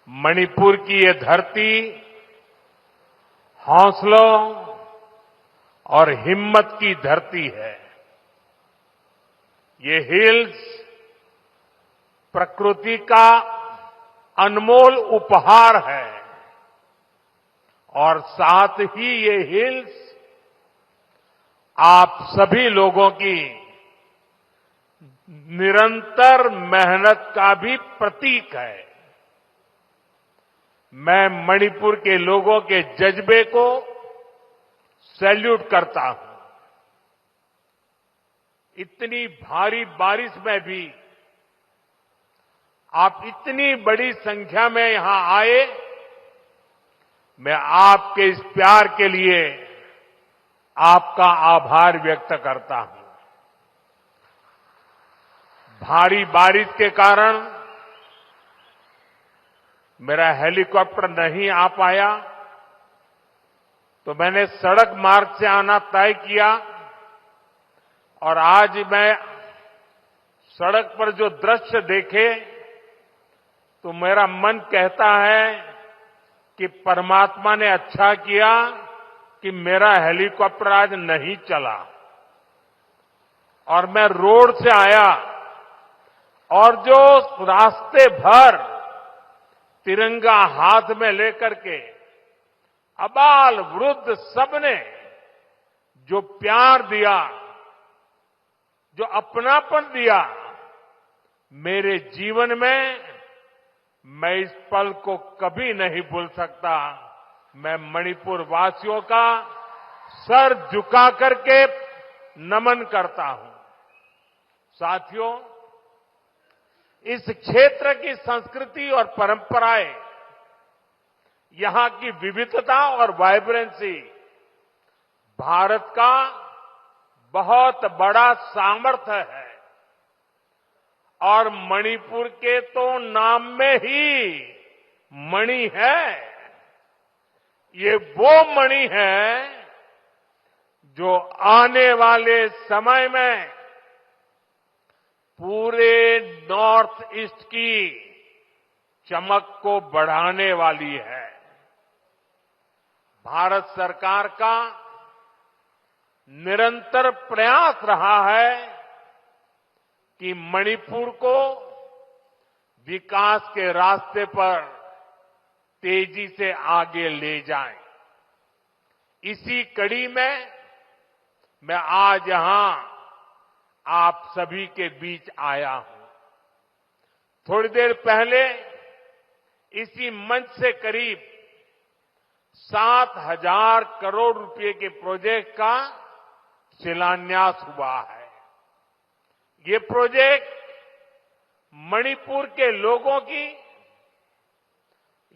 मणिपुर की ये धरती हौसलों और हिम्मत की धरती है। ये हिल्स प्रकृति का अनमोल उपहार है और साथ ही ये हिल्स आप सभी लोगों की निरंतर मेहनत का भी प्रतीक है। मैं मणिपुर के लोगों के जज्बे को सैल्यूट करता हूं। इतनी भारी बारिश में भी आप इतनी बड़ी संख्या में यहां आए, मैं आपके इस प्यार के लिए आपका आभार व्यक्त करता हूं। भारी बारिश के कारण मेरा हेलीकॉप्टर नहीं आ पाया, तो मैंने सड़क मार्ग से आना तय किया और आज मैं सड़क पर जो दृश्य देखे तो मेरा मन कहता है कि परमात्मा ने अच्छा किया कि मेरा हेलीकॉप्टर आज नहीं चला और मैं रोड से आया और जो रास्ते भर तिरंगा हाथ में लेकर के अबाल वृद्ध सबने जो प्यार दिया, जो अपनापन दिया, मेरे जीवन में मैं इस पल को कभी नहीं भूल सकता। मैं मणिपुर वासियों का सर झुका करके नमन करता हूं। साथियों, इस क्षेत्र की संस्कृति और परंपराएं, यहां की विविधता और वाइब्रेंसी भारत का बहुत बड़ा सामर्थ्य है और मणिपुर के तो नाम में ही मणि है। ये वो मणि है जो आने वाले समय में पूरे नॉर्थ ईस्ट की चमक को बढ़ाने वाली है। भारत सरकार का निरंतर प्रयास रहा है कि मणिपुर को विकास के रास्ते पर तेजी से आगे ले जाएं। इसी कड़ी में मैं आज यहां आप सभी के बीच आया हूं। थोड़ी देर पहले इसी मंच से करीब 7,000 करोड़ रुपए के प्रोजेक्ट का शिलान्यास हुआ है। ये प्रोजेक्ट मणिपुर के लोगों की,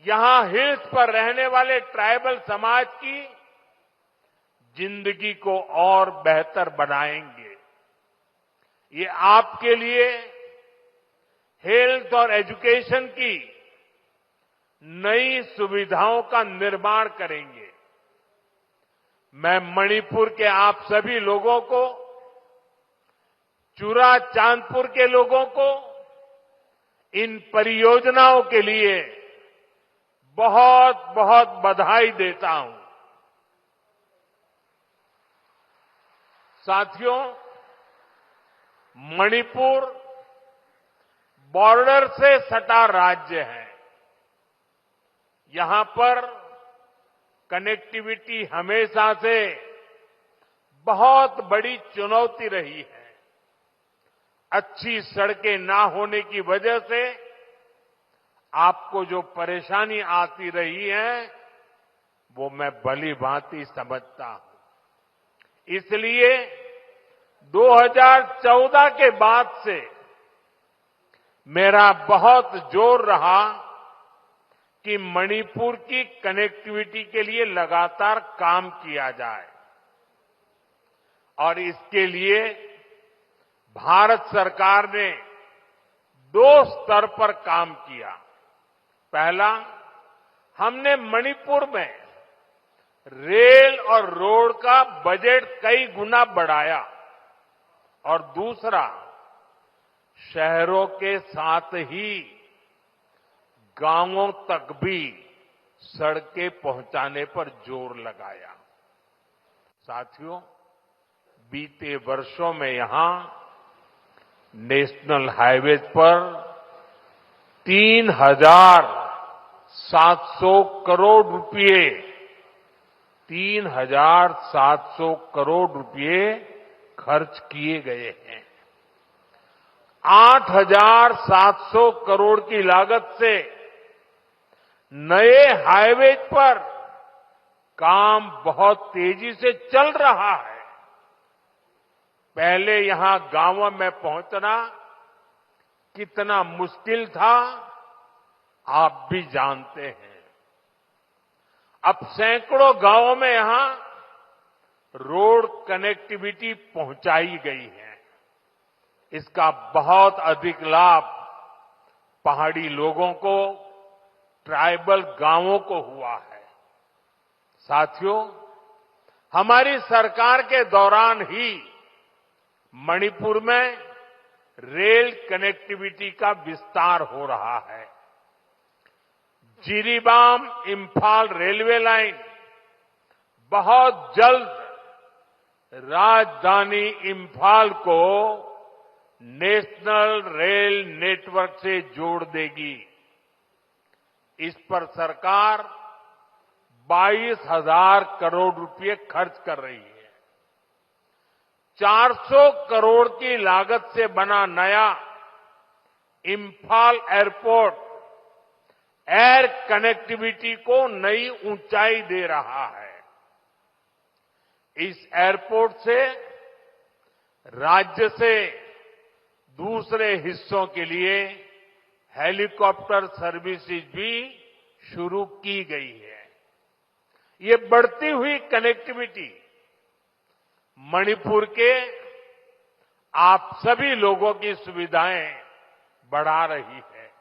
यहां हिल्स पर रहने वाले ट्राइबल समाज की जिंदगी को और बेहतर बनाएंगे। ये आपके लिए हेल्थ और एजुकेशन की नई सुविधाओं का निर्माण करेंगे। मैं मणिपुर के आप सभी लोगों को, चुरा चांदपुर के लोगों को इन परियोजनाओं के लिए बहुत बहुत बधाई देता हूं। साथियों, मणिपुर बॉर्डर से सटा राज्य है। यहां पर कनेक्टिविटी हमेशा से बहुत बड़ी चुनौती रही है। अच्छी सड़कें ना होने की वजह से आपको जो परेशानी आती रही है, वो मैं भली भांति समझता हूं। इसलिए 2014 के बाद से मेरा बहुत जोर रहा कि मणिपुर की कनेक्टिविटी के लिए लगातार काम किया जाए और इसके लिए भारत सरकार ने 2 स्तर पर काम किया। पहला, हमने मणिपुर में रेल और रोड का बजट कई गुना बढ़ाया और दूसरा, शहरों के साथ ही गांवों तक भी सड़कें पहुंचाने पर जोर लगाया। साथियों, बीते वर्षों में यहां नेशनल हाईवेज पर 3,700 करोड़ रुपए 3,700 करोड़ रुपए खर्च किए गए हैं। 8,700 करोड़ की लागत से नए हाईवे पर काम बहुत तेजी से चल रहा है। पहले यहां गांवों में पहुंचना कितना मुश्किल था, आप भी जानते हैं। अब सैकड़ों गांवों में यहां रोड कनेक्टिविटी पहुंचाई गई है। इसका बहुत अधिक लाभ पहाड़ी लोगों को, ट्राइबल गांवों को हुआ है। साथियों, हमारी सरकार के दौरान ही मणिपुर में रेल कनेक्टिविटी का विस्तार हो रहा है। जिरीबाम इंफाल रेलवे लाइन बहुत जल्द राजधानी इंफाल को नेशनल रेल नेटवर्क से जोड़ देगी। इस पर सरकार 22,000 करोड़ रुपए खर्च कर रही है। 400 करोड़ की लागत से बना नया इंफाल एयरपोर्ट एयर कनेक्टिविटी को नई ऊंचाई दे रहा है। इस एयरपोर्ट से राज्य से दूसरे हिस्सों के लिए हेलीकॉप्टर सर्विसेज भी शुरू की गई है। ये बढ़ती हुई कनेक्टिविटी मणिपुर के आप सभी लोगों की सुविधाएं बढ़ा रही है।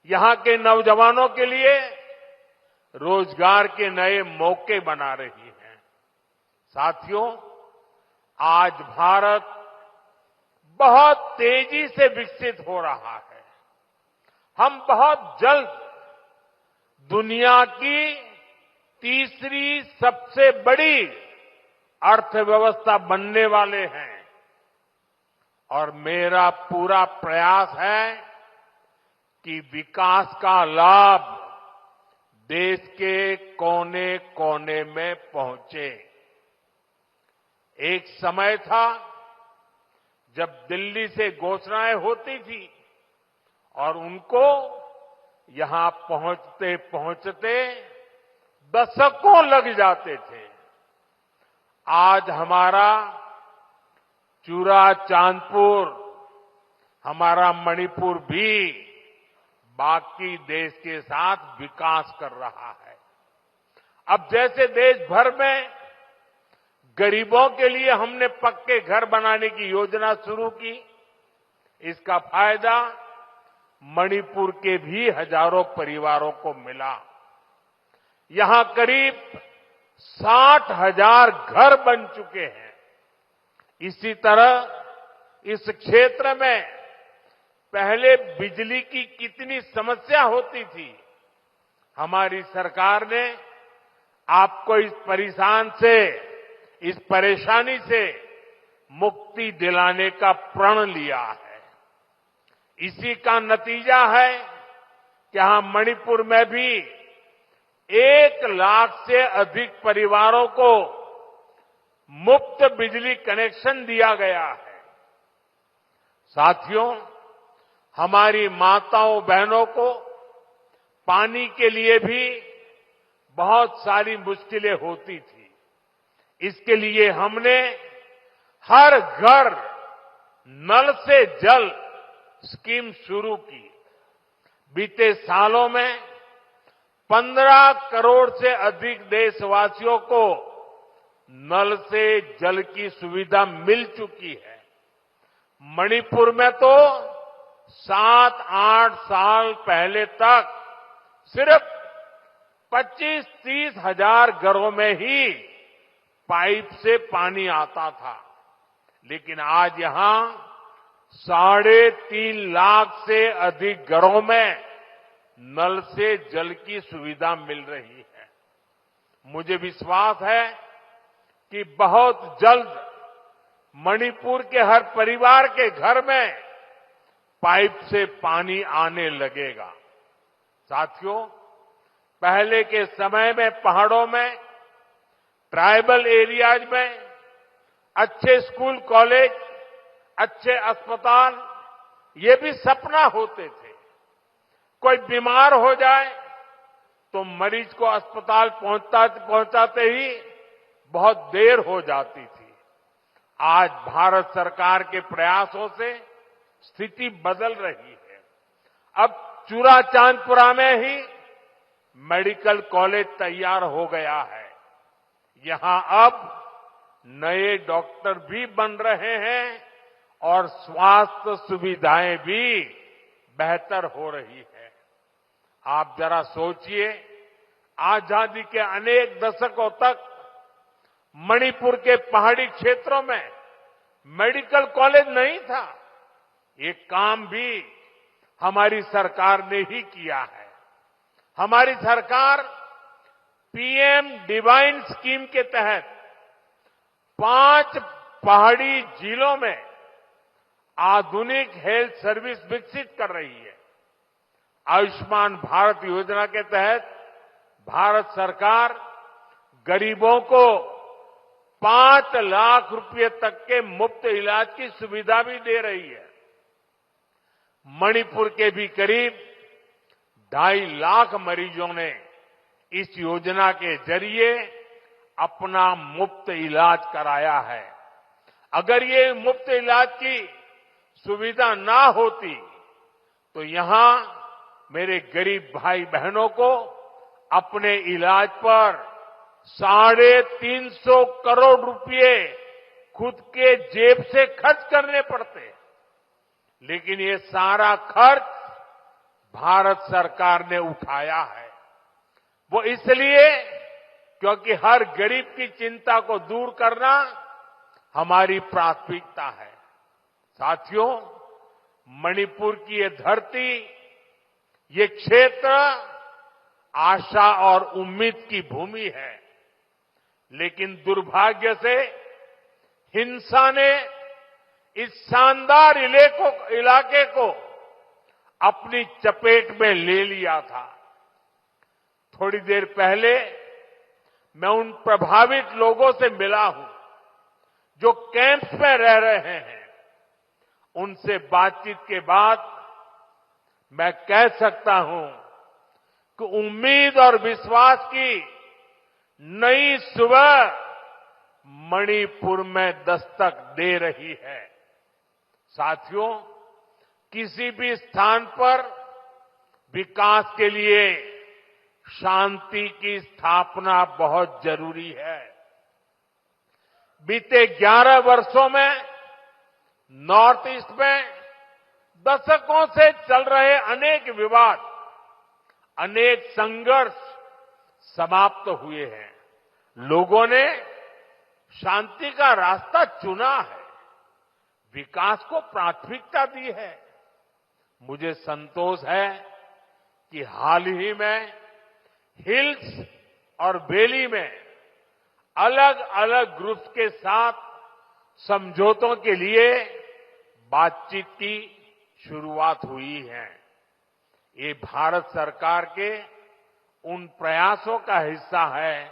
यहां के नौजवानों के लिए रोजगार के नए मौके बना रही है। साथियों, आज भारत बहुत तेजी से विकसित हो रहा है। हम बहुत जल्द दुनिया की तीसरी सबसे बड़ी अर्थव्यवस्था बनने वाले हैं और मेरा पूरा प्रयास है कि विकास का लाभ देश के कोने कोने में पहुंचे। एक समय था जब दिल्ली से घोषणाएं होती थी और उनको यहां पहुंचते पहुंचते दशकों लग जाते थे। आज हमारा चूरा चांदपुर, हमारा मणिपुर भी बाकी देश के साथ विकास कर रहा है। अब जैसे देश भर में गरीबों के लिए हमने पक्के घर बनाने की योजना शुरू की, इसका फायदा मणिपुर के भी हजारों परिवारों को मिला। यहां करीब 60,000 घर बन चुके हैं। इसी तरह इस क्षेत्र में पहले बिजली की कितनी समस्या होती थी। हमारी सरकार ने आपको इस परेशानी से मुक्ति दिलाने का प्रण लिया है। इसी का नतीजा है कि यहां मणिपुर में भी 1 लाख से अधिक परिवारों को मुफ्त बिजली कनेक्शन दिया गया है। साथियों, हमारी माताओं बहनों को पानी के लिए भी बहुत सारी मुश्किलें होती थी। इसके लिए हमने हर घर नल से जल स्कीम शुरू की। बीते सालों में 15 करोड़ से अधिक देशवासियों को नल से जल की सुविधा मिल चुकी है। मणिपुर में तो 7-8 साल पहले तक सिर्फ 25-30 हजार घरों में ही पाइप से पानी आता था, लेकिन आज यहां 3.5 लाख से अधिक घरों में नल से जल की सुविधा मिल रही है। मुझे विश्वास है कि बहुत जल्द मणिपुर के हर परिवार के घर में पाइप से पानी आने लगेगा। साथियों, पहले के समय में पहाड़ों में, ट्राइबल एरियाज में अच्छे स्कूल कॉलेज, अच्छे अस्पताल, ये भी सपना होते थे। कोई बीमार हो जाए तो मरीज को अस्पताल पहुंचाते ही बहुत देर हो जाती थी। आज भारत सरकार के प्रयासों से स्थिति बदल रही है। अब चूराचांदपुरा में ही मेडिकल कॉलेज तैयार हो गया है। यहां अब नए डॉक्टर भी बन रहे हैं और स्वास्थ्य सुविधाएं भी बेहतर हो रही है। आप जरा सोचिए, आजादी के अनेक दशकों तक मणिपुर के पहाड़ी क्षेत्रों में मेडिकल कॉलेज नहीं था। ये काम भी हमारी सरकार ने ही किया है। हमारी सरकार पीएम डिवाइन स्कीम के तहत 5 पहाड़ी जिलों में आधुनिक हेल्थ सर्विस विकसित कर रही है। आयुष्मान भारत योजना के तहत भारत सरकार गरीबों को 5 लाख रुपए तक के मुफ्त इलाज की सुविधा भी दे रही है। मणिपुर के भी करीब 2.5 लाख मरीजों ने इस योजना के जरिए अपना मुफ्त इलाज कराया है। अगर ये मुफ्त इलाज की सुविधा ना होती तो यहां मेरे गरीब भाई बहनों को अपने इलाज पर 350 करोड़ रुपए खुद के जेब से खर्च करने पड़ते। लेकिन ये सारा खर्च भारत सरकार ने उठाया है। वो इसलिए क्योंकि हर गरीब की चिंता को दूर करना हमारी प्राथमिकता है। साथियों, मणिपुर की ये धरती, ये क्षेत्र आशा और उम्मीद की भूमि है। लेकिन दुर्भाग्य से हिंसा ने इस शानदार इलाके को अपनी चपेट में ले लिया था। थोड़ी देर पहले मैं उन प्रभावित लोगों से मिला हूं जो कैंप्स में रह रहे हैं। उनसे बातचीत के बाद मैं कह सकता हूं कि उम्मीद और विश्वास की नई सुबह मणिपुर में दस्तक दे रही है। साथियों, किसी भी स्थान पर विकास के लिए शांति की स्थापना बहुत जरूरी है। बीते 11 वर्षों में नॉर्थ ईस्ट में दशकों से चल रहे अनेक विवाद, अनेक संघर्ष समाप्त हुए हैं। लोगों ने शांति का रास्ता चुना है, विकास को प्राथमिकता दी है। मुझे संतोष है कि हाल ही में हिल्स और वैली में अलग अलग ग्रुप्स के साथ समझौतों के लिए बातचीत की शुरुआत हुई है। ये भारत सरकार के उन प्रयासों का हिस्सा है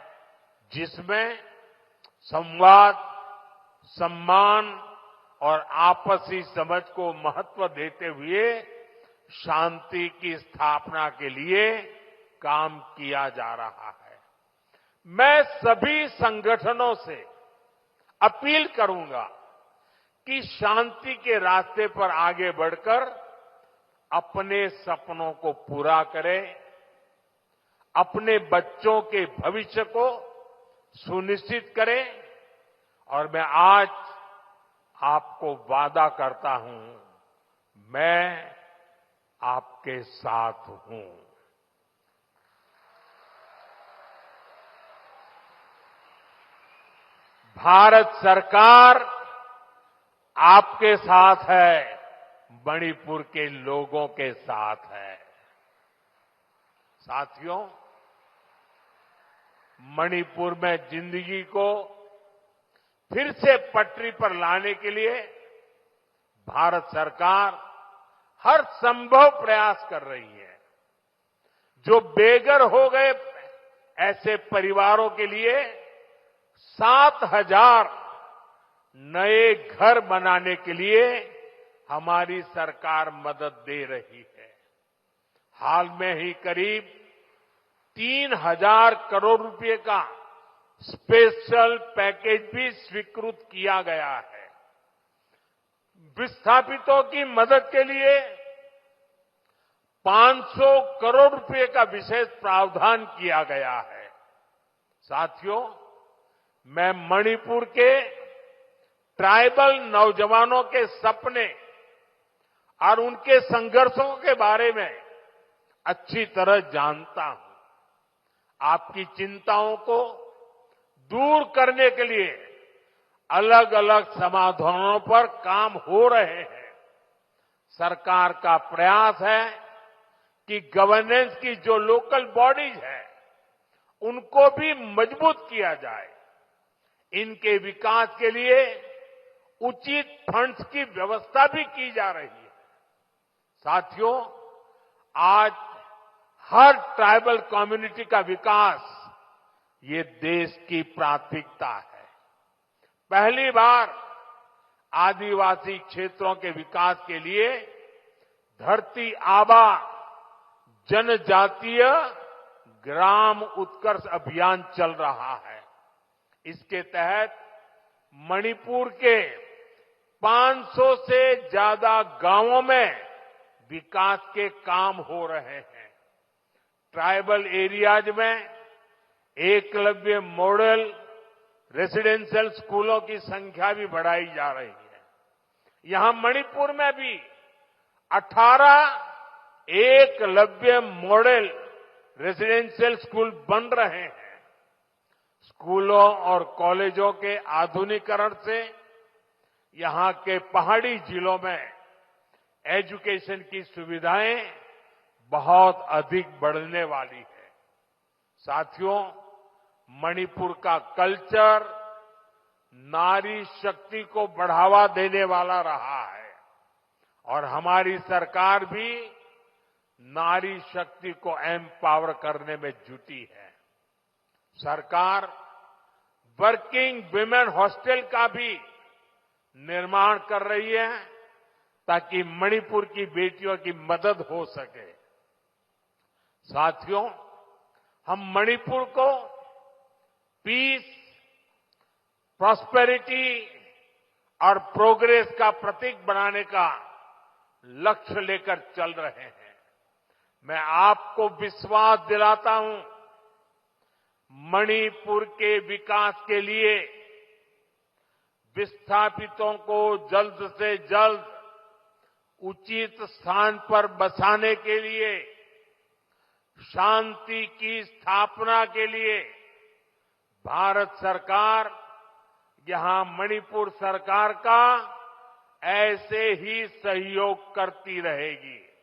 जिसमें संवाद, सम्मान और आपसी समझ को महत्व देते हुए शांति की स्थापना के लिए काम किया जा रहा है। मैं सभी संगठनों से अपील करूंगा कि शांति के रास्ते पर आगे बढ़कर अपने सपनों को पूरा करें, अपने बच्चों के भविष्य को सुनिश्चित करें। और मैं आज आपको वादा करता हूं, मैं आपके साथ हूं। भारत सरकार आपके साथ है, मणिपुर के लोगों के साथ है। साथियों, मणिपुर में जिंदगी को फिर से पटरी पर लाने के लिए भारत सरकार हर संभव प्रयास कर रही है। जो बेघर हो गए ऐसे परिवारों के लिए 7,000 नए घर बनाने के लिए हमारी सरकार मदद दे रही है। हाल में ही करीब 3,000 करोड़ रुपए का स्पेशल पैकेज भी स्वीकृत किया गया है। विस्थापितों की मदद के लिए 500 करोड़ रुपए का विशेष प्रावधान किया गया है। साथियों, मैं मणिपुर के ट्राइबल नौजवानों के सपने और उनके संघर्षों के बारे में अच्छी तरह जानता हूं। आपकी चिंताओं को दूर करने के लिए अलग अलग समाधानों पर काम हो रहे हैं। सरकार का प्रयास है कि गवर्नेंस की जो लोकल बॉडीज है उनको भी मजबूत किया जाए। इनके विकास के लिए उचित फंड्स की व्यवस्था भी की जा रही है। साथियों, आज हर ट्राइबल कम्युनिटी का विकास ये देश की प्राथमिकता है। पहली बार आदिवासी क्षेत्रों के विकास के लिए धरती आबा जनजातीय ग्राम उत्कर्ष अभियान चल रहा है। इसके तहत मणिपुर के 500 से ज्यादा गांवों में विकास के काम हो रहे हैं। ट्राइबल एरियाज में एकलव्य मॉडल रेसिडेंशियल स्कूलों की संख्या भी बढ़ाई जा रही है। यहां मणिपुर में भी 18 एकलव्य मॉडल रेसिडेंशियल स्कूल बन रहे हैं। स्कूलों और कॉलेजों के आधुनिकीकरण से यहां के पहाड़ी जिलों में एजुकेशन की सुविधाएं बहुत अधिक बढ़ने वाली है। साथियों, मणिपुर का कल्चर नारी शक्ति को बढ़ावा देने वाला रहा है और हमारी सरकार भी नारी शक्ति को एम्पावर करने में जुटी है। सरकार वर्किंग विमेन हॉस्टल का भी निर्माण कर रही है ताकि मणिपुर की बेटियों की मदद हो सके। साथियों, हम मणिपुर को पीस, प्रॉस्पेरिटी और प्रोग्रेस का प्रतीक बनाने का लक्ष्य लेकर चल रहे हैं। मैं आपको विश्वास दिलाता हूं, मणिपुर के विकास के लिए विस्थापितों को जल्द से जल्द उचित स्थान पर बसाने के लिए, शांति की स्थापना के लिए भारत सरकार यहां मणिपुर सरकार का ऐसे ही सहयोग करती रहेगी।